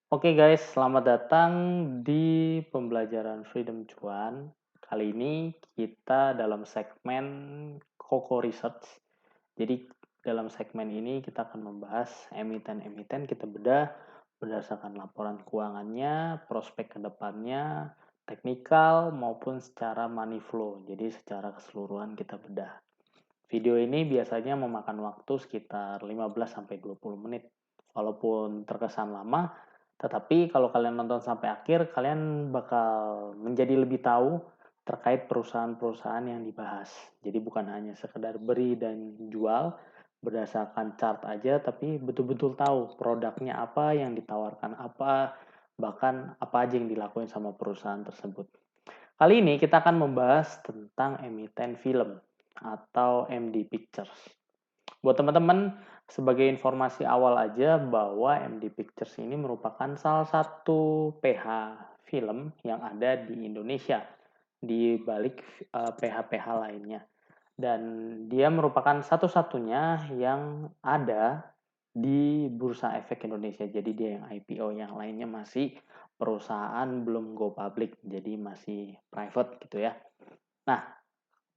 Oke guys, selamat datang di pembelajaran Freedom Cuan. Kali ini kita dalam segmen Koko Research. Jadi dalam segmen ini kita akan membahas emiten-emiten, kita bedah berdasarkan laporan keuangannya, prospek kedepannya, teknikal maupun secara money flow. Jadi secara keseluruhan kita bedah. Video ini biasanya memakan waktu sekitar 15-20 menit. Walaupun terkesan lama, tetapi kalau kalian nonton sampai akhir, kalian bakal menjadi lebih tahu terkait perusahaan-perusahaan yang dibahas. Jadi bukan hanya sekedar beri dan jual berdasarkan chart aja, tapi betul-betul tahu produknya apa, yang ditawarkan apa, bahkan apa aja yang dilakukan sama perusahaan tersebut. Kali ini kita akan membahas tentang emiten film atau MD Pictures. Buat teman-teman, sebagai informasi awal aja bahwa MD Pictures ini merupakan salah satu PH film yang ada di Indonesia di balik PH-PH lainnya. Dan dia merupakan satu-satunya yang ada di Bursa Efek Indonesia. Jadi dia yang IPO, yang lainnya masih perusahaan belum go public, jadi masih private gitu ya. Nah,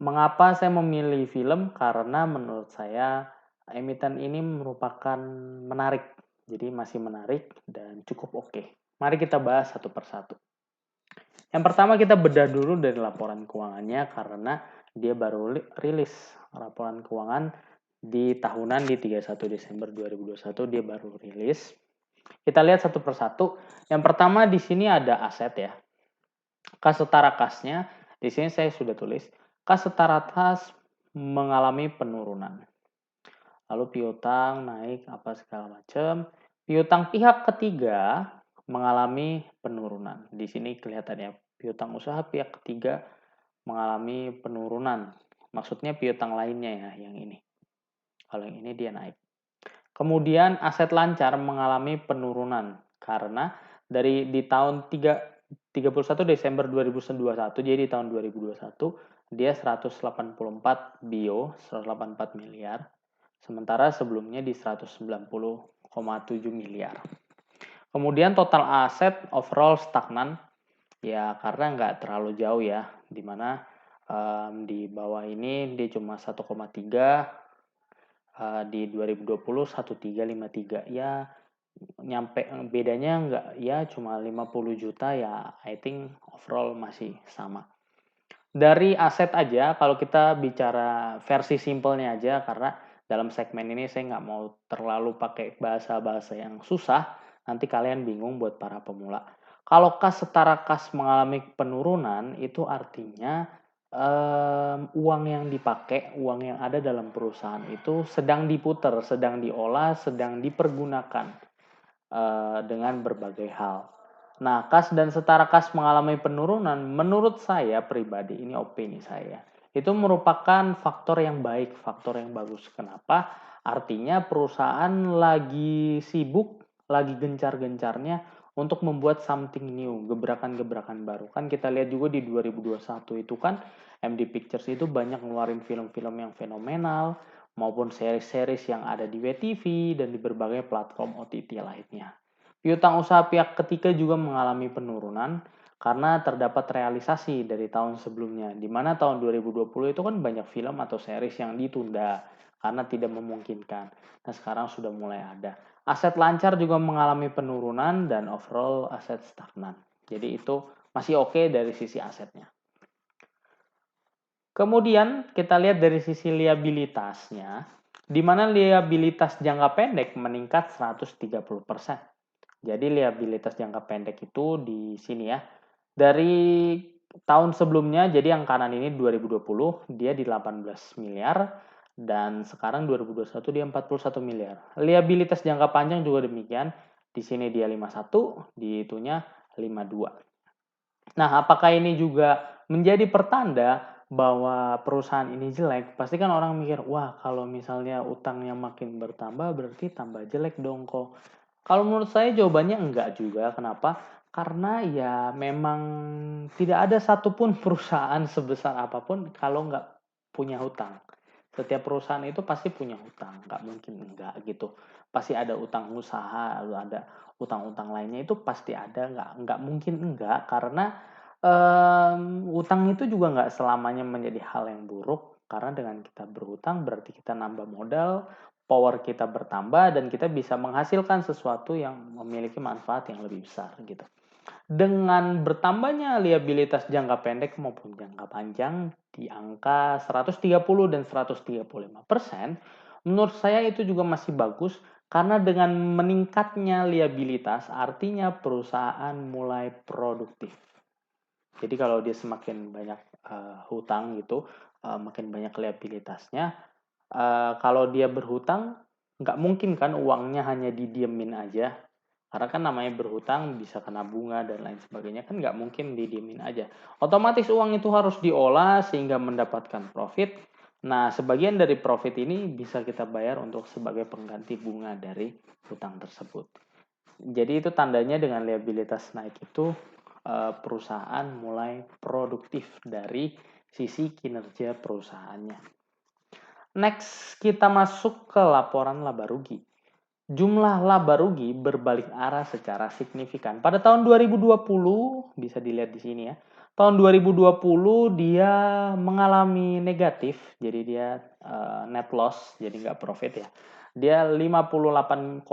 mengapa saya memilih film? Karena menurut saya emiten ini merupakan menarik. Jadi masih menarik dan cukup oke. Mari kita bahas satu persatu. Yang pertama kita bedah dulu dari laporan keuangannya karena dia baru rilis laporan keuangan di tahunan di 31 Desember 2021 dia baru rilis. Kita lihat satu persatu. Yang pertama di sini ada aset ya. Kas setara kasnya, di sini saya sudah tulis, kas setara kas mengalami penurunan. Lalu piutang naik apa segala macam. Piutang pihak ketiga mengalami penurunan. Di sini kelihatan ya, piutang usaha pihak ketiga mengalami penurunan. Maksudnya piutang lainnya ya, yang ini. Kalau yang ini dia naik. Kemudian aset lancar mengalami penurunan karena dari di tahun 31 Desember 2021, jadi di tahun 2021 dia 184 bio, 184 miliar. Sementara sebelumnya di 190,7 miliar. Kemudian total aset overall stagnan ya karena nggak terlalu jauh ya, dimana di bawah ini dia cuma 1,3, di 2020 1353 ya, nyampe bedanya nggak ya cuma 50 juta ya, I think overall masih sama. Dari aset aja kalau kita bicara versi simpelnya aja, karena dalam segmen ini saya nggak mau terlalu pakai bahasa-bahasa yang susah, nanti kalian bingung buat para pemula. Kalau kas setara kas mengalami penurunan itu artinya uang yang dipakai, uang yang ada dalam perusahaan itu sedang diputar, sedang diolah, sedang dipergunakan dengan berbagai hal. Nah, kas dan setara kas mengalami penurunan, menurut saya pribadi, ini opini saya, itu merupakan faktor yang baik, faktor yang bagus. Kenapa? Artinya perusahaan lagi sibuk, lagi gencar-gencarnya untuk membuat something new, gebrakan-gebrakan baru. Kan kita lihat juga di 2021 itu kan MD Pictures itu banyak ngeluarin film-film yang fenomenal, maupun series-series yang ada di WTV dan di berbagai platform OTT lainnya. Piutang usaha pihak ketiga juga mengalami penurunan karena terdapat realisasi dari tahun sebelumnya, di mana tahun 2020 itu kan banyak film atau series yang ditunda karena tidak memungkinkan. Nah, sekarang sudah mulai ada. Aset lancar juga mengalami penurunan dan overall aset stagnan. Jadi itu masih oke dari sisi asetnya. Kemudian kita lihat dari sisi liabilitasnya, di mana liabilitas jangka pendek meningkat 130%. Jadi liabilitas jangka pendek itu di sini ya. Dari tahun sebelumnya, jadi yang kanan ini 2020, dia di 18 miliar, dan sekarang 2021 dia 41 miliar. Liabilitas jangka panjang juga demikian, di sini dia 51, di itunya 52. Nah, apakah ini juga menjadi pertanda bahwa perusahaan ini jelek? Pasti kan orang mikir, wah kalau misalnya utangnya makin bertambah berarti tambah jelek dong kok. Kalau menurut saya jawabannya enggak juga. Kenapa? Karena ya memang tidak ada satupun perusahaan sebesar apapun kalau nggak punya hutang. Setiap perusahaan itu pasti punya hutang, nggak mungkin enggak gitu. pasti ada utang usaha, lalu ada utang-utang lainnya itu pasti ada, nggak mungkin enggak, karena utang itu juga nggak selamanya menjadi hal yang buruk, karena dengan kita berhutang berarti kita nambah modal, power kita bertambah, dan kita bisa menghasilkan sesuatu yang memiliki manfaat yang lebih besar gitu. Dengan bertambahnya liabilitas jangka pendek maupun jangka panjang di angka 130 dan 135%, menurut saya itu juga masih bagus karena dengan meningkatnya liabilitas artinya perusahaan mulai produktif. Jadi kalau dia semakin banyak hutang gitu, makin banyak liabilitasnya, kalau dia berhutang, nggak mungkin kan uangnya hanya didiemin aja. Karena kan namanya berhutang bisa kena bunga dan lain sebagainya, kan nggak mungkin didiemin aja. Otomatis uang itu harus diolah sehingga mendapatkan profit. Nah, sebagian dari profit ini bisa kita bayar untuk sebagai pengganti bunga dari hutang tersebut. Jadi itu tandanya dengan liabilitas naik itu perusahaan mulai produktif dari sisi kinerja perusahaannya. Next, kita masuk ke laporan laba rugi. Jumlah laba rugi berbalik arah secara signifikan. Pada tahun 2020, bisa dilihat di sini ya. Tahun 2020 dia mengalami negatif, jadi dia net loss, jadi nggak profit ya. Dia 58,7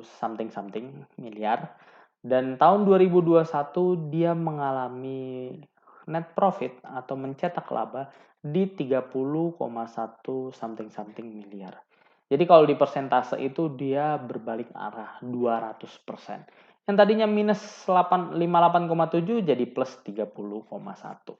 something miliar. Dan tahun 2021 dia mengalami net profit atau mencetak laba di 30,1 something miliar. Jadi kalau di persentase itu dia berbalik arah 200%. Yang tadinya minus 58,7 jadi plus 30,1.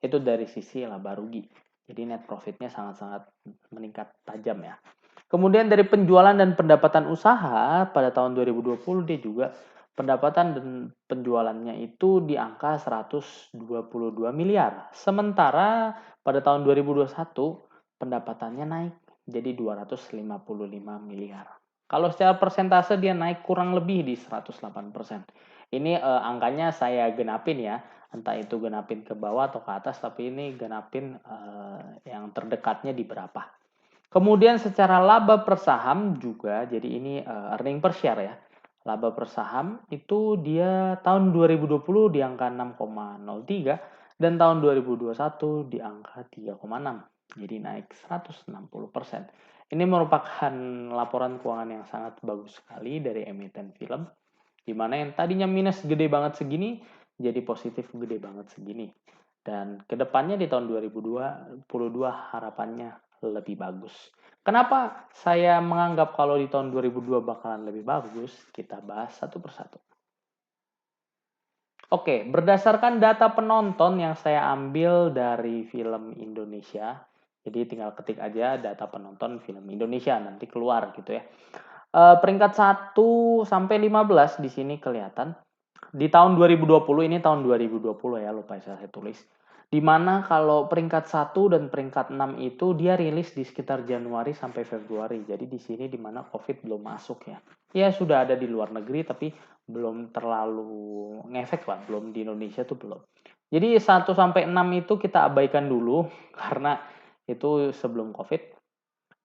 Itu dari sisi laba rugi. Jadi net profitnya sangat-sangat meningkat tajam ya. Kemudian dari penjualan dan pendapatan usaha pada tahun 2020 dia juga pendapatan dan penjualannya itu di angka 122 miliar. Sementara pada tahun 2021 pendapatannya naik jadi 255 miliar. Kalau secara persentase dia naik kurang lebih di 108%. Ini angkanya saya genapin ya, entah itu genapin ke bawah atau ke atas, tapi ini genapin yang terdekatnya di berapa. Kemudian secara laba per saham juga, jadi ini earning per share ya. Laba per saham itu dia tahun 2020 di angka 6,03 dan tahun 2021 di angka 3,6. Jadi naik 160%. Ini merupakan laporan keuangan yang sangat bagus sekali dari emiten film, di mana yang tadinya minus gede banget segini, jadi positif gede banget segini. Dan kedepannya di tahun 2022 harapannya lebih bagus. Kenapa saya menganggap kalau di tahun 2002 bakalan lebih bagus? Kita bahas satu persatu. Oke, berdasarkan data penonton yang saya ambil dari film Indonesia, jadi tinggal ketik aja data penonton film Indonesia, nanti keluar gitu ya. Peringkat 1 sampai 15 di sini kelihatan. Di tahun 2020, ini tahun 2020 ya, lupa saya tulis. Di mana kalau peringkat 1 dan peringkat 6 itu dia rilis di sekitar Januari sampai Februari. Jadi di sini di mana Covid belum masuk ya. Ya sudah ada di luar negeri tapi belum terlalu ngefek lah, belum di Indonesia tuh belum. Jadi 1 sampai 6 itu kita abaikan dulu karena itu sebelum Covid.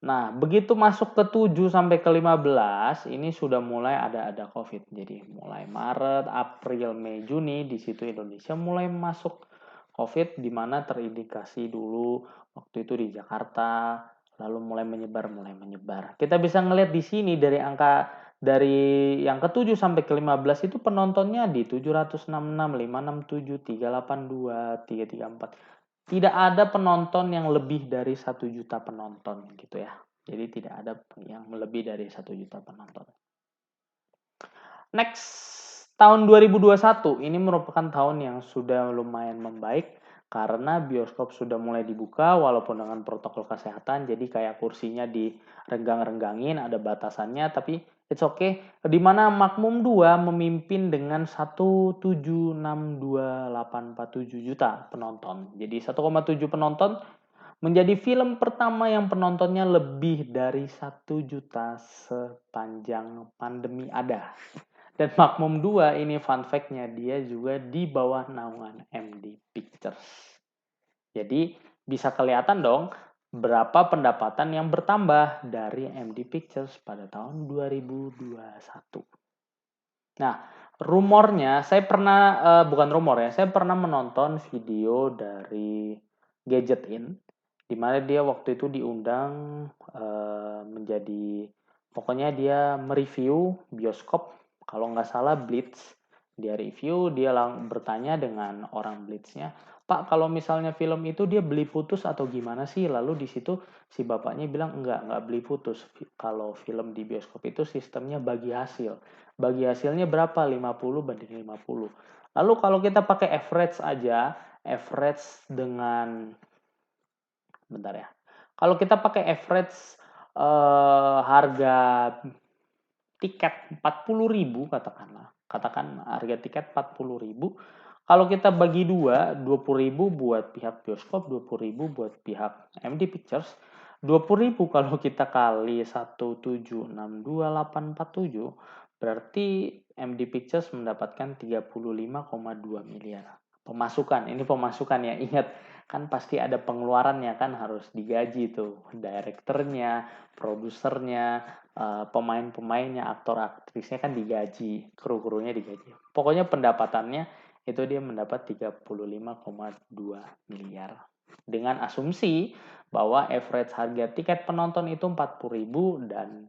Nah, begitu masuk ke 7 sampai ke 15, ini sudah mulai ada Covid. Jadi mulai Maret, April, Mei, Juni, di situ Indonesia mulai masuk Covid, di mana terindikasi dulu waktu itu di Jakarta, lalu mulai menyebar. Kita bisa ngelihat di sini dari angka dari yang ke-7 sampai ke-15 itu penontonnya di 766, 567, 382, 334. Tidak ada penonton yang lebih dari 1 juta penonton gitu ya. Jadi tidak ada yang lebih dari 1 juta penonton. Next, tahun 2021 ini merupakan tahun yang sudah lumayan membaik karena bioskop sudah mulai dibuka walaupun dengan protokol kesehatan, jadi kayak kursinya direnggang-renggangin, ada batasannya, tapi it's okay. Di mana Makmum 2 memimpin dengan 1762847 juta penonton. Jadi 1,7 penonton menjadi film pertama yang penontonnya lebih dari 1 juta sepanjang pandemi ada. Dan Makmum 2 ini fun fact-nya dia juga di bawah naungan MD Pictures. Jadi bisa kelihatan dong berapa pendapatan yang bertambah dari MD Pictures pada tahun 2021. Nah, rumornya saya pernah bukan rumor ya, saya pernah menonton video dari Gadget In, di mana dia waktu itu diundang menjadi, pokoknya dia mereview bioskop, kalau nggak salah Blitz. Dia review, dia bertanya dengan orang Blitznya, Pak, kalau misalnya film itu dia beli putus atau gimana sih? Lalu di situ si bapaknya bilang nggak beli putus. Kalau film di bioskop itu sistemnya bagi hasil. Bagi hasilnya berapa? 50 banding 50. Lalu kalau kita pakai average aja, average dengan, bentar ya. Kalau kita pakai average harga tiket 40.000 katakanlah. Katakan harga tiket 40.000. Kalau kita bagi dua, 20.000 buat pihak bioskop, 20.000 buat pihak MD Pictures. 20.000 kalau kita kali 1762847, berarti MD Pictures mendapatkan 35,2 miliar. Pemasukan, ini pemasukan ya, ingat kan pasti ada pengeluarannya, kan harus digaji tuh, direkturnya, produsernya, pemain-pemainnya, aktor-aktrisnya kan digaji, kru-krunya digaji. Pokoknya pendapatannya itu dia mendapat 35,2 miliar. Dengan asumsi bahwa average harga tiket penonton itu 40.000 dan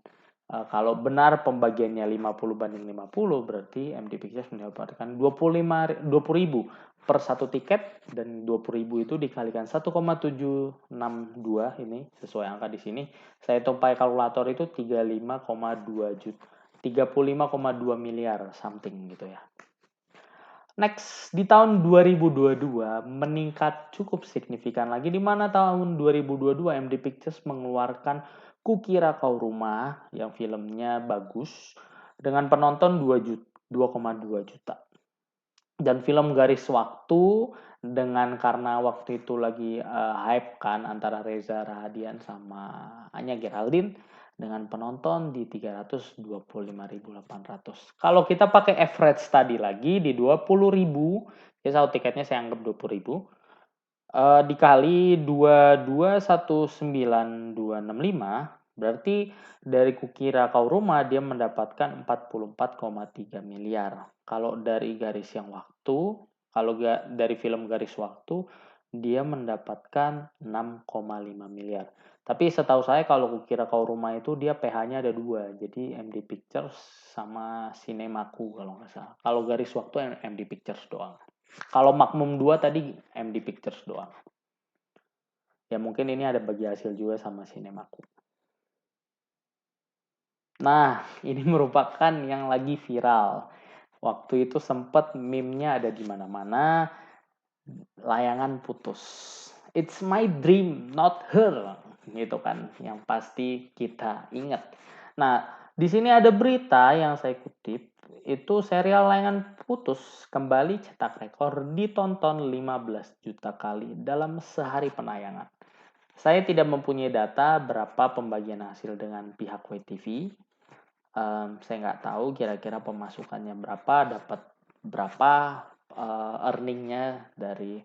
kalau benar pembagiannya 50 banding 50, berarti MD Pictures mendapatkan 20.000 per satu tiket, dan 20.000 itu dikalikan 1,762, ini sesuai angka di sini. Saya hitung pakai kalkulator itu 35,2 juta. 35,2 miliar something gitu ya. Next, di tahun 2022 meningkat cukup signifikan lagi, di mana tahun 2022 MD Pictures mengeluarkan Kukira Kau Rumah yang filmnya bagus dengan penonton 2,2 juta. Dan film Garis Waktu karena waktu itu lagi hype kan antara Reza Rahadian sama Anya Geraldine, dengan penonton di 325.800. Kalau kita pakai average tadi lagi di 20.000, ya satu tiketnya saya anggap 20.000, dikali 221965, berarti dari Kukira Kau Rumah dia mendapatkan 44,3 miliar. Kalau dari Garis yang Waktu, kalau dari film Garis Waktu, dia mendapatkan 6,5 miliar. Tapi setahu saya kalau Kukira Kau Rumah itu dia PH-nya ada dua, jadi MD Pictures sama Cinemaku kalau nggak salah. Kalau Garis Waktu MD Pictures doang. Kalau Makmum 2 tadi MD Pictures doang. Ya mungkin ini ada bagi hasil juga sama Cinemaku. Nah, ini merupakan yang lagi viral. Waktu itu sempat meme-nya ada di mana-mana, layangan putus. It's my dream, not her. Gitu kan, yang pasti kita ingat. Nah, di sini ada berita yang saya kutip, itu serial Layangan Putus kembali cetak rekor ditonton 15 juta kali dalam sehari penayangan. Saya tidak mempunyai data berapa pembagian hasil dengan pihak WTV. Saya nggak tahu kira-kira pemasukannya berapa, dapat berapa earningnya dari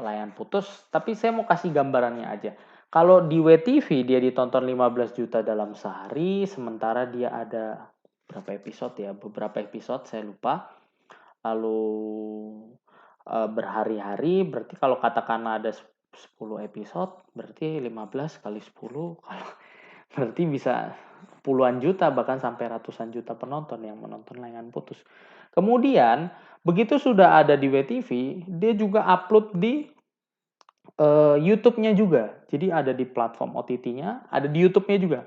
Layangan Putus. Tapi saya mau kasih gambarannya aja. Kalau di WTV dia ditonton 15 juta dalam sehari, sementara dia ada berapa episode ya? Beberapa episode saya lupa. Lalu berhari-hari, berarti kalau katakan ada 10 episode, berarti 15 kali 10, kalau berarti bisa puluhan juta, bahkan sampai ratusan juta penonton yang menonton Layangan Putus. Kemudian, begitu sudah ada di WTV, dia juga upload di YouTube-nya juga. Jadi ada di platform OTT-nya, ada di YouTube-nya juga.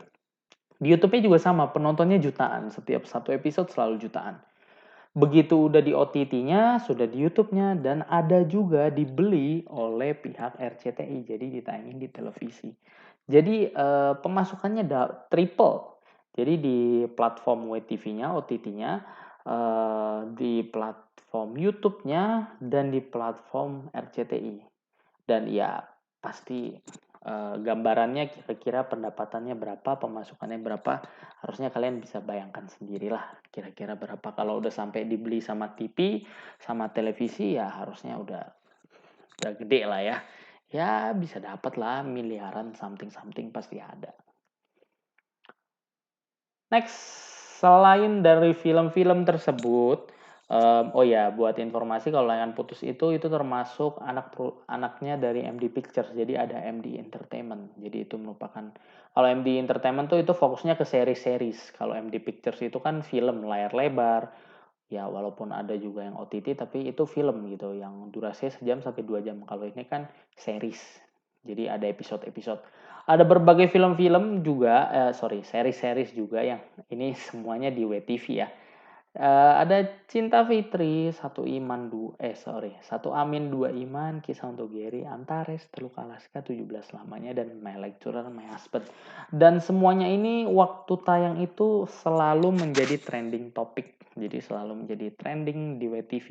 Di YouTube-nya juga sama, penontonnya jutaan. Setiap satu episode selalu jutaan. Begitu udah di OTT-nya, sudah di YouTube-nya, dan ada juga dibeli oleh pihak RCTI, jadi ditayangin di televisi. Jadi pemasukannya triple. Jadi di platform WTV-nya, OTT-nya, di platform YouTube-nya, dan di platform RCTI. Dan ya pasti gambarannya kira-kira pendapatannya berapa, pemasukannya berapa, harusnya kalian bisa bayangkan sendirilah kira-kira berapa. Kalau udah sampai dibeli sama TV, sama televisi, ya harusnya udah gede lah ya. Ya bisa dapat lah miliaran something pasti ada. Next, selain dari film-film tersebut, oh ya, buat informasi kalau Layangan Putus itu termasuk anaknya dari MD Pictures, jadi ada MD Entertainment. Jadi itu merupakan, kalau MD Entertainment tuh itu fokusnya ke series-series. Kalau MD Pictures itu kan film layar lebar, ya walaupun ada juga yang OTT, tapi itu film gitu, yang durasinya sejam sampai 2 jam. Kalau ini kan series, jadi ada episode-episode. Ada berbagai film-film juga, series-series juga yang ini semuanya di WTV ya. Ada Cinta Fitri, Satu Amin, Dua Iman, Kisah untuk Gary, Antares, Teluk Alaska, 17 lamanya, dan My Lecturer, My Husband. Dan semuanya ini waktu tayang itu selalu menjadi trending topik. Jadi selalu menjadi trending di WTV.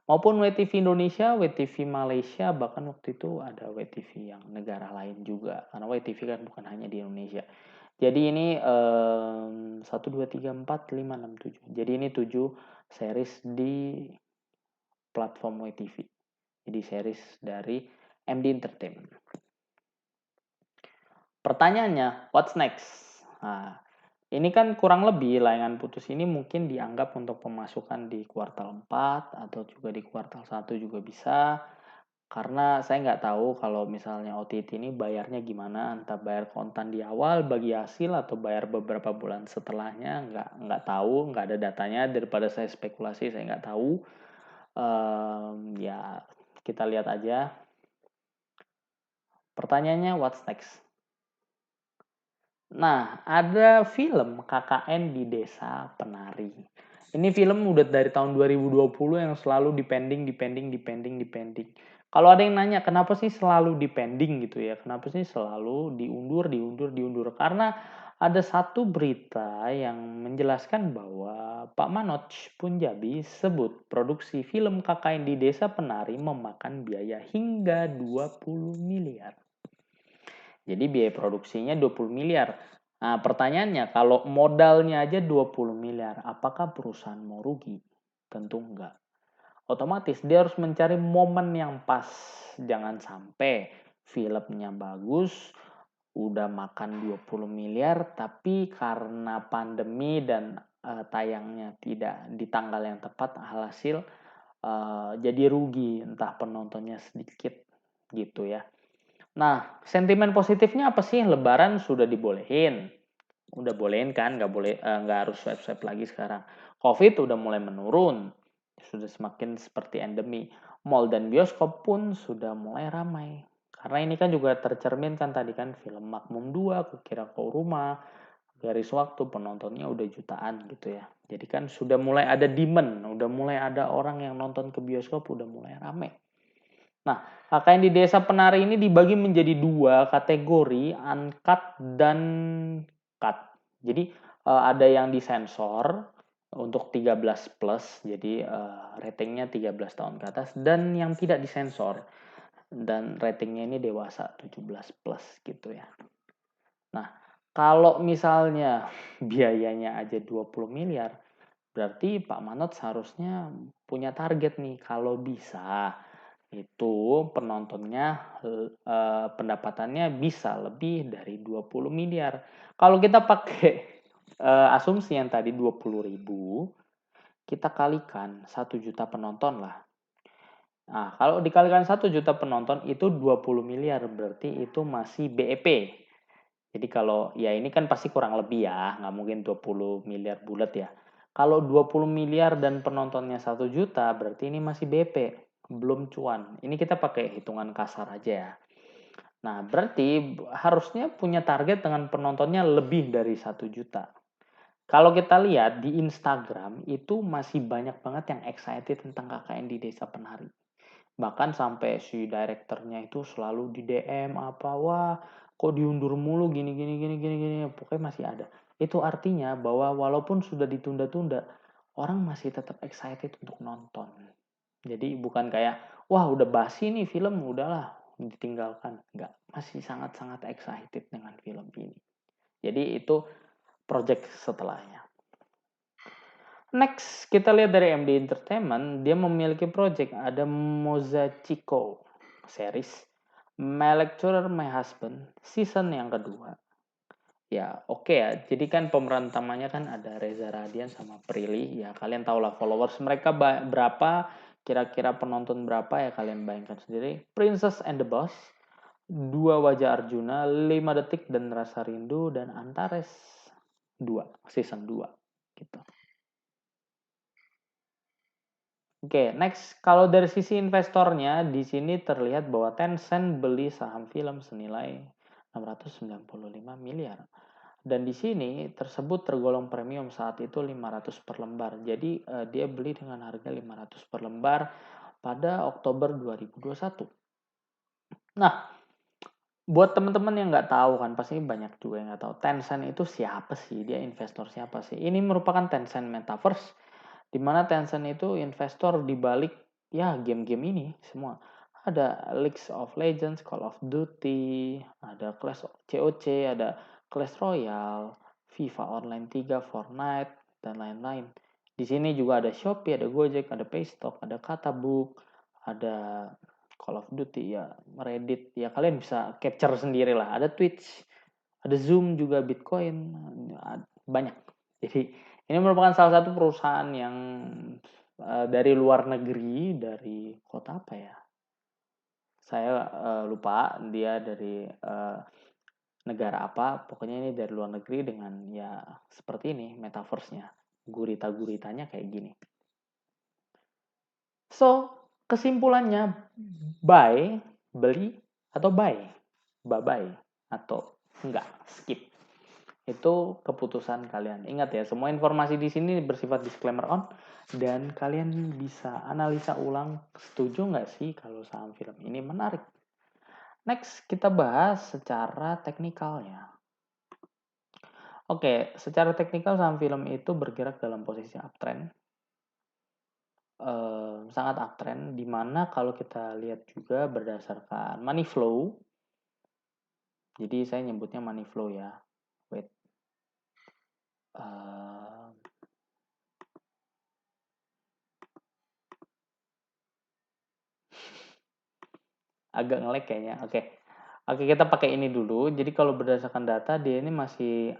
Maupun WTV Indonesia, WTV Malaysia, bahkan waktu itu ada WTV yang negara lain juga. Karena WTV kan bukan hanya di Indonesia. Jadi ini 1, 2, 3, 4, 5, 6, 7. Jadi ini 7 series di platform WTV. Jadi series dari MD Entertainment. Pertanyaannya, what's next? Nah, ini kan kurang lebih Layangan Putus ini mungkin dianggap untuk pemasukan di kuartal 4 atau juga di kuartal 1 juga bisa. Karena saya nggak tahu kalau misalnya OTT ini bayarnya gimana, entah bayar kontan di awal bagi hasil atau bayar beberapa bulan setelahnya, nggak tahu, nggak ada datanya, daripada saya spekulasi saya nggak tahu. Ya kita lihat aja. Pertanyaannya what's next? Nah, ada film KKN di Desa Penari. Ini film udah dari tahun 2020 yang selalu dipending. Kalau ada yang nanya, kenapa sih selalu dipending gitu ya? Kenapa sih selalu diundur? Karena ada satu berita yang menjelaskan bahwa Pak Manoj Punjabi sebut produksi film KKN di Desa Penari memakan biaya hingga 20 miliar. Jadi biaya produksinya 20 miliar. Nah, pertanyaannya, kalau modalnya aja 20 miliar, apakah perusahaan mau rugi? Tentu enggak. Otomatis dia harus mencari momen yang pas. Jangan sampai filmnya bagus, udah makan 20 miliar, tapi karena pandemi dan tayangnya tidak di tanggal yang tepat, alhasil jadi rugi, entah penontonnya sedikit gitu ya. Nah, sentimen positifnya apa sih? Lebaran sudah dibolehin. Udah bolehin kan, nggak harus swab lagi sekarang. Covid udah mulai menurun. Sudah semakin seperti endemi. Mall dan bioskop pun sudah mulai ramai. Karena ini kan juga tercermin kan tadi kan film Makmum 2, Kukira Kau Rumah, garis waktu penontonnya udah jutaan gitu ya. Jadi kan sudah mulai ada demand, udah mulai ada orang yang nonton ke bioskop, udah mulai ramai. Nah, KKN di Desa Penari ini dibagi menjadi 2 kategori, uncut dan cut. Jadi ada yang disensor untuk 13 plus, jadi ratingnya 13 tahun ke atas, dan yang tidak disensor dan ratingnya ini dewasa 17 plus gitu ya. Nah, kalau misalnya biayanya aja 20 miliar, berarti Pak Manot seharusnya punya target nih, kalau bisa itu penontonnya pendapatannya bisa lebih dari 20 miliar. Kalau kita pakai asumsi yang tadi 20.000, kita kalikan 1 juta penonton lah. Nah, kalau dikalikan 1 juta penonton itu 20 miliar, berarti itu masih BEP. Jadi kalau ya ini kan pasti kurang lebih ya, nggak mungkin 20 miliar bulat ya. Kalau 20 miliar dan penontonnya 1 juta, berarti ini masih BP, belum cuan. Ini kita pakai hitungan kasar aja ya. Nah, berarti harusnya punya target dengan penontonnya lebih dari 1 juta. Kalau kita lihat di Instagram, itu masih banyak banget yang excited tentang KKN di Desa Penari. Bahkan sampai si direkturnya itu selalu di DM apa, wah kok diundur mulu gini pokoknya masih ada. Itu artinya bahwa walaupun sudah ditunda-tunda, orang masih tetap excited untuk nonton. Jadi bukan kayak wah udah basi nih film, udahlah ditinggalkan. Enggak, masih sangat-sangat excited dengan film ini. Jadi itu project setelahnya. Next, kita lihat dari MD Entertainment, dia memiliki project, ada Mozachico series. My Lecturer, My Husband, season yang kedua. Ya, oke ya. Jadi kan pemeran utamanya kan ada Reza Radian sama Prilly. Ya, kalian tahu lah followers mereka berapa, kira-kira penonton berapa ya kalian bayangkan sendiri. Princess and the Boss, Dua Wajah Arjuna, 5 Detik dan Rasa Rindu, dan Antares 2, season 2 gitu. Oke, next. Kalau dari sisi investornya, di sini terlihat bahwa Tencent beli saham film senilai 695 miliar. Dan di sini tersebut tergolong premium saat itu 500 per lembar. Jadi dia beli dengan harga 500 per lembar pada Oktober 2021. Nah, buat teman-teman yang nggak tahu kan, pasti banyak juga yang nggak tahu. Tencent itu siapa sih? Dia investor siapa sih? Ini merupakan Tencent Metaverse, di mana Tencent itu investor di balik ya game-game ini semua. Ada League of Legends, Call of Duty, ada Clash of COC, ada Clash Royale, FIFA Online 3, Fortnite, dan lain-lain. Di sini juga ada Shopee, ada Gojek, ada Paystock, ada Katabook, ada Call of Duty, ya Reddit, ya kalian bisa capture sendiri lah. Ada Twitch, ada Zoom juga, Bitcoin, banyak. Jadi ini merupakan salah satu perusahaan yang dari luar negeri, dari kota apa ya? Saya lupa dia dari negara apa. Pokoknya ini dari luar negeri dengan ya seperti ini metaverse-nya. Gurita-guritanya kayak gini. So, kesimpulannya buy, beli atau buy? Bye-bye atau enggak, skip. Itu keputusan kalian. Ingat ya, semua informasi di sini bersifat disclaimer on dan kalian bisa analisa ulang, setuju nggak sih kalau saham film ini menarik. Next, kita bahas secara teknikalnya. Oke, secara teknikal saham film itu bergerak dalam posisi uptrend. Sangat uptrend, dimana kalau kita lihat juga berdasarkan money flow. Jadi saya nyebutnya money flow ya. Wait. Agak nge-lag kayaknya. Oke, kita pakai ini dulu. Jadi kalau berdasarkan data dia ini masih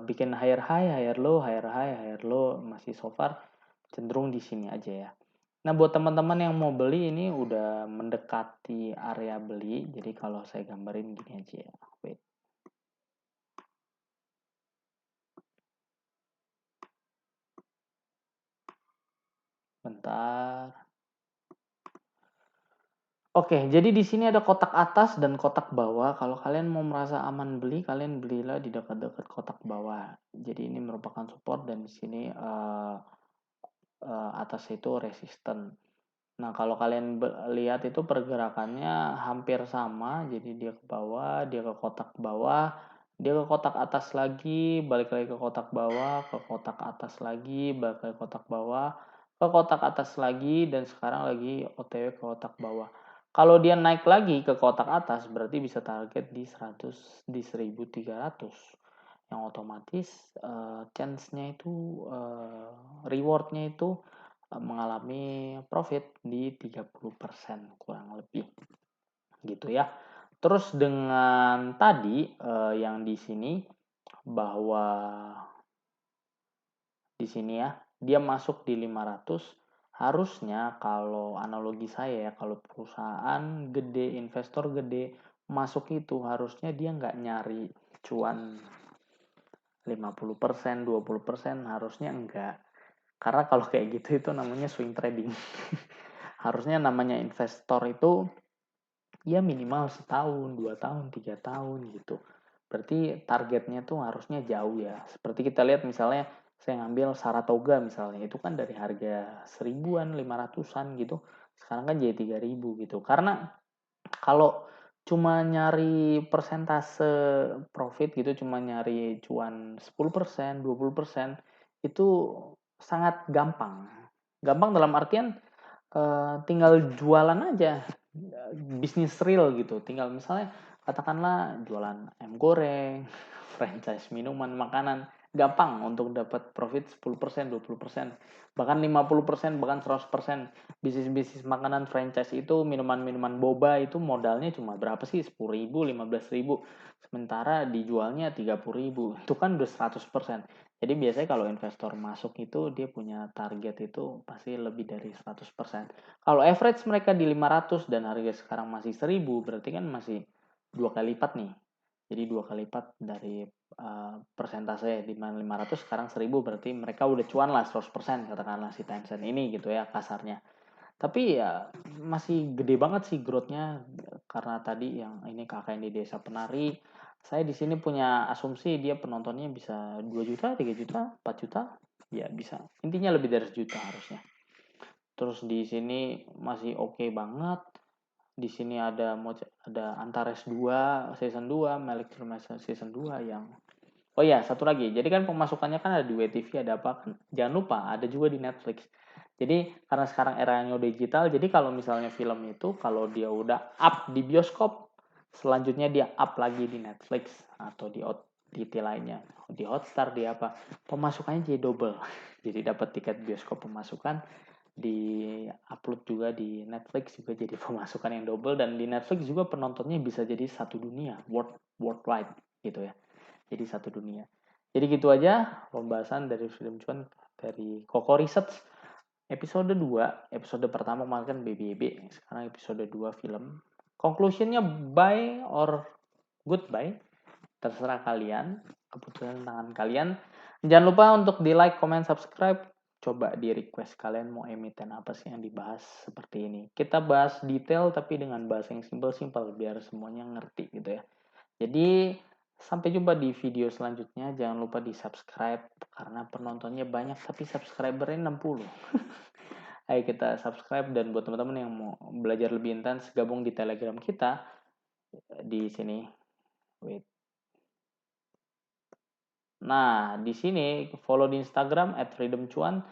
bikin higher high, higher low, higher high, higher low, masih so far cenderung di sini aja ya. Nah, buat teman-teman yang mau beli ini udah mendekati area beli. Jadi kalau saya gambarin gini aja ya. Wait. Bentar. Oke, jadi di sini ada kotak atas dan kotak bawah. Kalau kalian mau merasa aman beli, kalian belilah di dekat-dekat kotak bawah. Jadi ini merupakan support dan di sini atas itu resisten. Nah, kalau kalian lihat itu pergerakannya hampir sama. Jadi dia ke bawah, dia ke kotak bawah, dia ke kotak atas lagi, balik lagi ke kotak bawah, ke kotak atas lagi, balik lagi ke kotak bawah, ke kotak atas lagi, dan sekarang lagi OTW ke kotak bawah. Kalau dia naik lagi ke kotak atas, berarti bisa target di 100, di 1300. Yang otomatis chance-nya itu, reward-nya itu mengalami profit di 30% kurang lebih. Gitu ya. Terus dengan tadi yang di sini bahwa di sini ya, dia masuk di 500, harusnya kalau analogi saya ya, kalau perusahaan gede, investor gede masuk itu harusnya dia nggak nyari cuan 50%, 20%, harusnya enggak. Karena kalau kayak gitu itu namanya swing trading. Harusnya namanya investor itu ya minimal setahun, 2 tahun, 3 tahun gitu. Berarti targetnya tuh harusnya jauh ya. Seperti kita lihat misalnya saya ngambil Saratoga misalnya, itu kan dari harga 1000-an, 500-an gitu. Sekarang kan jadi 3000 gitu. Karena kalau cuma nyari persentase profit gitu, cuma nyari cuan 10%, 20%, itu sangat gampang. Gampang dalam artian tinggal jualan aja, bisnis real gitu. Tinggal misalnya katakanlah jualan ayam goreng, franchise minuman, makanan, gampang untuk dapat profit 10%, 20%, bahkan 50%, bahkan 100%. Bisnis-bisnis makanan franchise itu, minuman-minuman boba itu modalnya cuma berapa sih? 10.000, 15.000. Sementara dijualnya 30.000. Itu kan udah 100%. Jadi biasanya kalau investor masuk itu dia punya target itu pasti lebih dari 100%. Kalau average mereka di 500 dan harga sekarang masih 1.000, berarti kan masih 2 kali lipat nih. Jadi 2 kali lipat dari persentase, di mana 500 sekarang 1.000, berarti mereka udah cuan lah 100%, katakanlah si Tencent ini gitu ya kasarnya. Tapi ya masih gede banget sih growth-nya, karena tadi yang ini KKN di Desa Penari, saya di sini punya asumsi dia penontonnya bisa 2 juta, 3 juta, 4 juta, ya bisa. Intinya lebih dari sejuta harusnya. Terus di sini masih oke banget. Di sini ada Antares 2 season 2, Melik season 2 yang oh ya, satu lagi. Jadi kan pemasukannya kan ada di WTV, ada apa kan? Jangan lupa ada juga di Netflix. Jadi karena sekarang eranya udah digital, jadi kalau misalnya film itu kalau dia udah up di bioskop, selanjutnya dia up lagi di Netflix atau di OTT lainnya, di Hotstar, di apa, pemasukannya jadi double. Jadi dapat tiket bioskop pemasukan, di upload juga di Netflix juga jadi pemasukan yang double, dan di Netflix juga penontonnya bisa jadi satu dunia, worldwide gitu ya. Jadi satu dunia. Jadi gitu aja pembahasan dari Freedom Cuan dari Koko Research episode 2. Episode pertama kemarin kan BBB, sekarang episode 2 film. Conclusionnya bye or goodbye, terserah kalian, keputusan tangan kalian. Jangan lupa untuk di like, comment, subscribe. Coba di request kalian mau emiten apa sih yang dibahas seperti ini. Kita bahas detail tapi dengan bahasa yang simple-simple biar semuanya ngerti gitu ya. Jadi sampai jumpa di video selanjutnya. Jangan lupa di subscribe karena penontonnya banyak tapi subscribernya 60. Ayo kita subscribe, dan buat teman-teman yang mau belajar lebih intens gabung di Telegram kita di sini. Wait. Nah, di sini follow di Instagram @freedomcuan,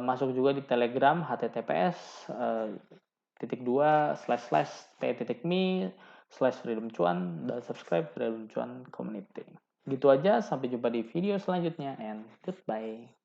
masuk juga di Telegram https://t.me/freedomcuan dan subscribe Freedom Cuan Community. Gitu aja, sampai jumpa di video selanjutnya and goodbye.